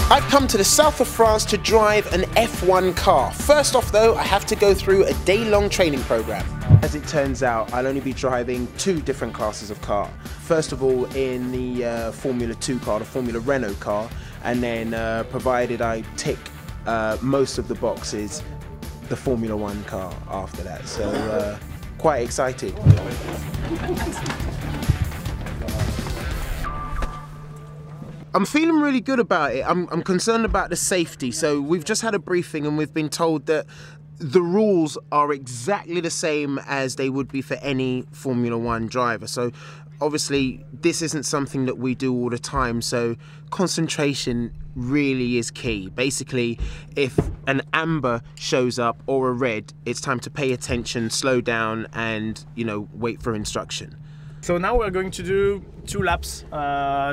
I've come to the south of France to drive an F1 car. First off though, I have to go through a day-long training program. As it turns out, I'll only be driving two different classes of car. First of all, in the Formula 2 car, the Formula Renault car, and then provided I tick most of the boxes, the Formula 1 car after that. So quite excited. I'm feeling really good about it. I'm concerned about the safety. So we've just had a briefing and we've been told that the rules are exactly the same as they would be for any Formula 1 driver. So obviously this isn't something that we do all the time. So concentration really is key. Basically, if an amber shows up or a red, it's time to pay attention, slow down and, you know, wait for instruction. So now we're going to do 2 laps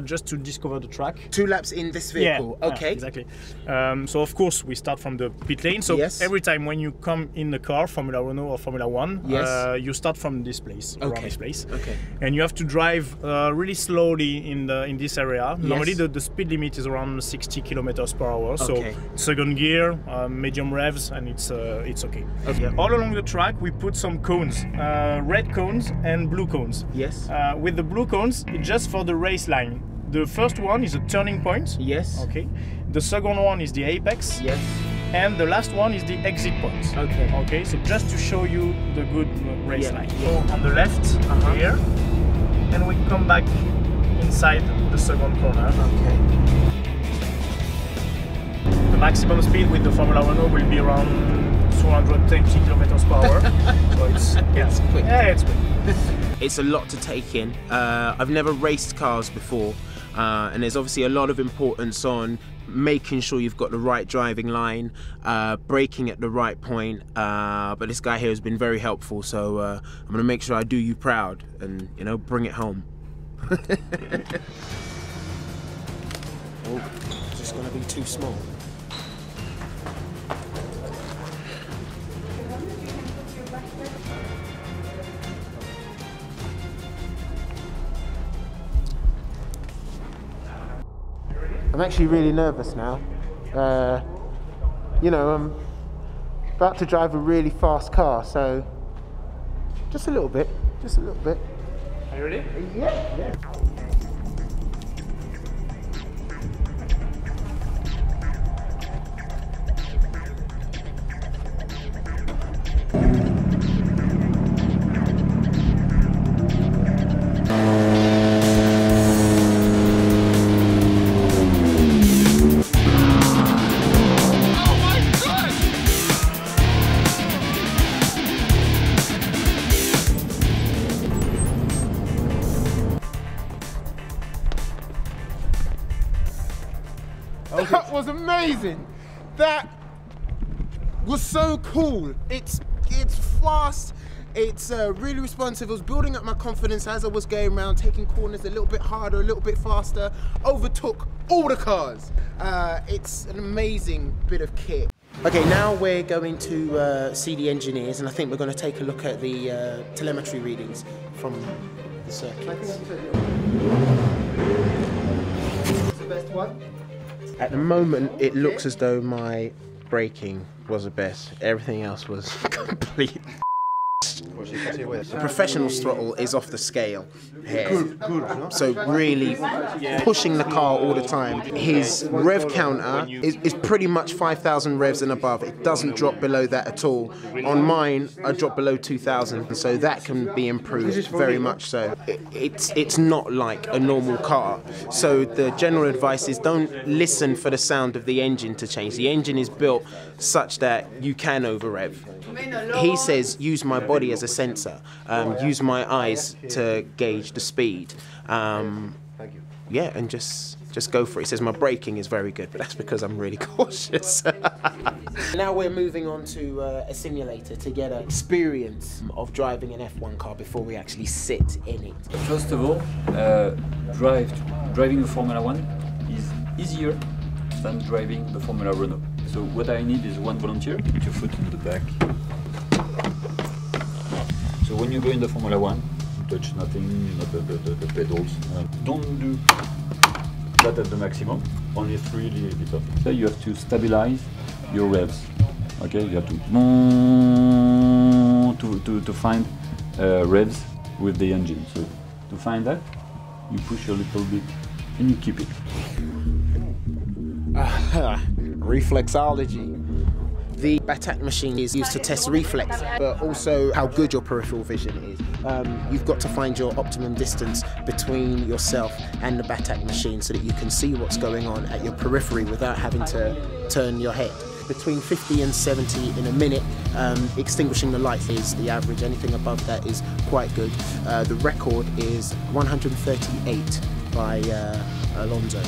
just to discover the track. 2 laps in this vehicle, yeah, okay. Exactly. So of course we start from the pit lane. So yes. Every time when you come in the car, Formula Renault or Formula 1, yes. You start from this place, okay. around this place. Okay. And you have to drive really slowly in this area. Yes. Normally the speed limit is around 60 kilometers per hour. Okay. So second gear, medium revs, and it's okay. Okay. All along the track we put some cones, red cones and blue cones. Yes. With the blue cones, it's just for the race line. The first one is a turning point. Yes. Okay. The second one is the apex. Yes. And the last one is the exit point. Okay. Okay. So just to show you the good race line. Yeah. So on the left here, and we come back inside the second corner. Okay. The maximum speed with the Formula Renault will be around 220 kilometers per hour. So it's quick. Yeah, it's quick. It's a lot to take in. I've never raced cars before, and there's obviously a lot of importance on making sure you've got the right driving line, braking at the right point, but this guy here has been very helpful, so I'm going to make sure I do you proud and, you know, bring it home. Oh, it's just going to be too small. I'm actually really nervous now. You know, I'm about to drive a really fast car, so just a little bit, just a little bit. Are you ready? Yeah, yeah. That was amazing. That was so cool. It's fast. It's really responsive. It was building up my confidence as I was going around, taking corners a little bit harder, a little bit faster. Overtook all the cars. It's an amazing bit of kit. Okay, now we're going to see the engineers, and I think we're going to take a look at the telemetry readings from the circuits. What's the best one? At the moment, it looks as though my braking was the best. Everything else was complete. The professional's throttle is off the scale here. Good. So really pushing the car all the time. His rev counter is pretty much 5,000 revs and above. It doesn't drop below that at all. On mine, I drop below 2,000, so that can be improved very much so. It's not like a normal car. So the general advice is don't listen for the sound of the engine to change. The engine is built such that you can over rev. He says use my body as a sensor, use my eyes to gauge the speed. Yeah, and just go for it. He says my braking is very good, but that's because I'm really cautious. Now we're moving on to a simulator to get an experience of driving an F1 car before we actually sit in it. First of all, driving a Formula 1 is easier than driving the Formula Renault. So what I need is one volunteer, put your foot in the back. So when you go in the Formula 1, touch nothing, not the pedals. Don't do that at the maximum. only 3 liters. So you have to stabilize your revs. Okay, you have to find revs with the engine. So to find that, you push a little bit and you keep it. Reflexology. The Gadget machine is used to test reflex, but also how good your peripheral vision is. You've got to find your optimum distance between yourself and the Gadget machine so that you can see what's going on at your periphery without having to turn your head. Between 50 and 70 in a minute, extinguishing the lights is the average. Anything above that is quite good. The record is 138 by Alonso.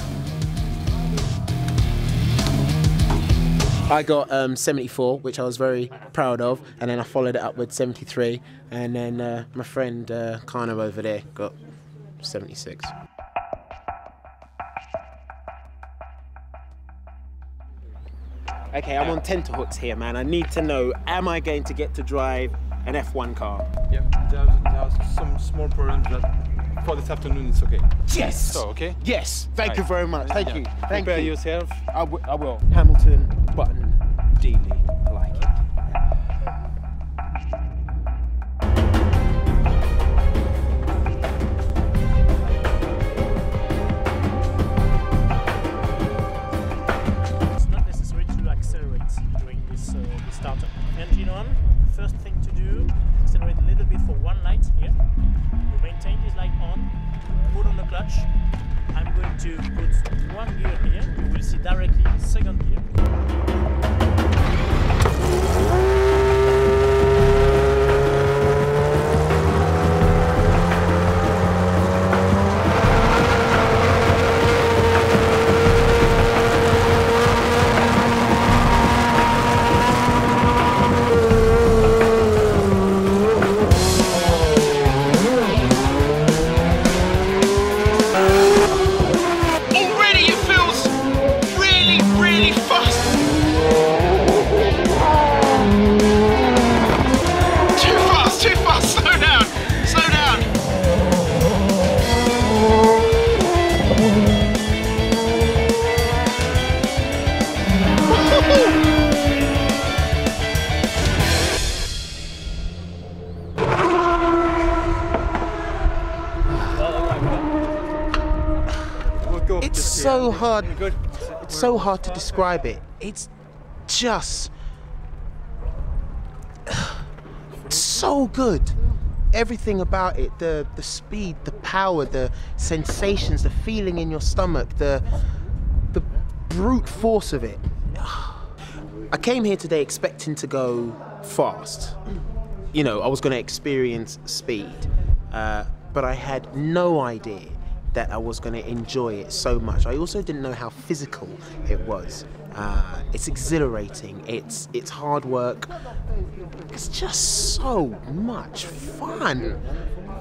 I got 74, which I was very proud of, and then I followed it up with 73, and then my friend Kano over there got 76. Okay, I'm on tenterhooks here, man. I need to know, am I going to get to drive an F1 car? Yeah, there's some small problems, but for this afternoon it's okay. Yes! So, okay? Yes! Thank you very much. Thank you. Thank Prepare you. yourself. I will. Hamilton, Button, Dealey. I like it. It's not necessary to accelerate during this startup. Engine on. First thing to do, accelerate a little bit for one light here. You maintain this light on. Put on the clutch. I'm going to put one gear here. You will see directly second gear. It's so hard. It's so hard to describe it. It's just so good. Everything about it, the speed, the power, the sensations, the feeling in your stomach, the brute force of it. I came here today expecting to go fast. You know, I was going to experience speed, but I had no idea that I was going to enjoy it so much. I also didn't know how physical it was. It's exhilarating, it's hard work. It's just so much fun.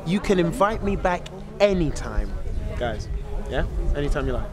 You can invite me back anytime, guys. Yeah? Anytime you like.